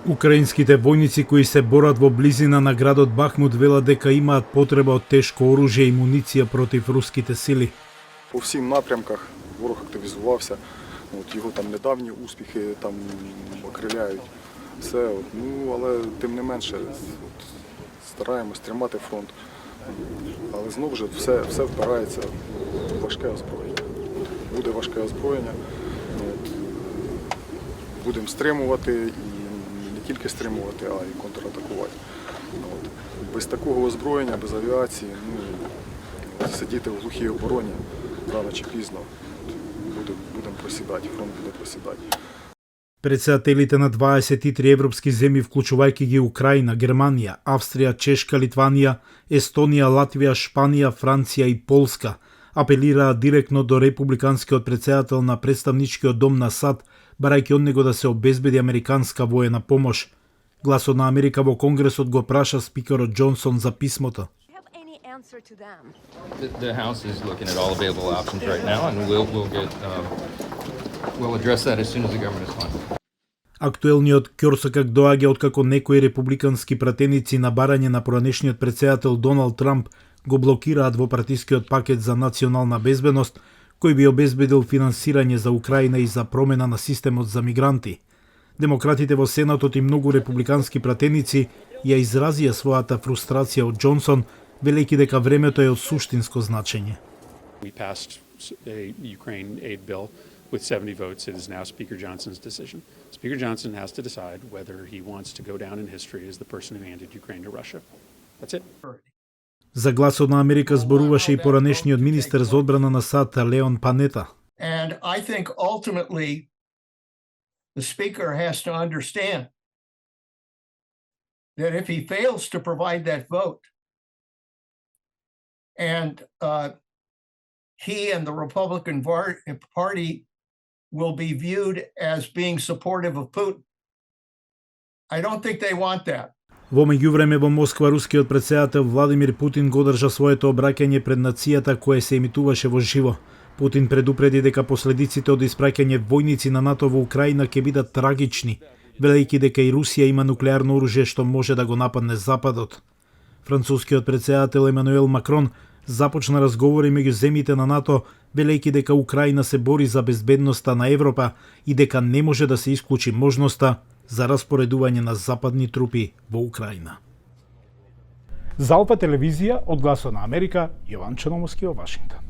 Украинските војници кои се борат во близина на градот Бахмут велат дека имаат потреба од тешко оружје и муниција против руските сили. По всім напрямках ворог активізувався. Його там недавні успіхи там окриляють все. Але тим не менше стараємось тримати фронт. Але знову ж все впирається в важке озброєння. Буде важке озброєння. Будемо стримувати і не тільки стримувати, а й контратакувати. Без такого озброєння, без авіації, сидіти в глухій обороні рано чи пізно будемо просідати, фронт буде просідати. Председателите на 23 европски земји, вклучувајќи ги Украина, Германија, Австрија, Чешка, Литванија, Естонија, Латвија, Шпанија, Франција и Полска, апелираа директно до републиканскиот председател на представничкиот дом на САД, барајќи од него да се обезбеди американска воена помош. Гласот на Америка во Конгресот го праша спикерот Џонсон за писмото. The House is looking at all available options right now, and we'll address that as soon as the government is fine. Актуелниот ќорсокак доаѓа откако некои републикански пратеници на барање на поранешниот председател Доналд Трамп го блокираат во партискиот пакет за национална безбедност, кој би обезбедил финансирање за Украина и за промена на системот за мигранти. Демократите во Сенатот и многу републикански пратеници ја изразија својата фрустрација од Џонсон, велејќи дека времето е од суштинско значење. We passed a Ukraine aid bill with 70 votes. It is now Speaker Johnson's decision. Speaker Johnson has to decide whether he wants to go down in history as the person who handed Ukraine to Russia. That's it. За гласот на Америка зборуваше и поранешниот министер за одбрана на САД Леон Панета. And I think ultimately the speaker has to understand that if he fails to provide that vote and he and the Republican Party will be viewed as being supportive of Putin. I don't think they want that. Во меѓувреме во Москва рускиот председател Владимир Путин го одржа своето обраќање пред нацијата кое се емитуваше во живо. Путин предупреди дека последиците од испраќање војници на НАТО во Украина ќе бидат трагични, велејќи дека и Русија има нуклеарно оружје што може да го нападне Западот. Францускиот председател Емануел Макрон започна разговори меѓу земјите на НАТО, велејќи дека Украина се бори за безбедноста на Европа и дека не може да се исклучи можноста за распоредување на западни трупи во Украина. За Алфа телевизија од Гласот на Америка, Јован Чономовски во Вашингтон.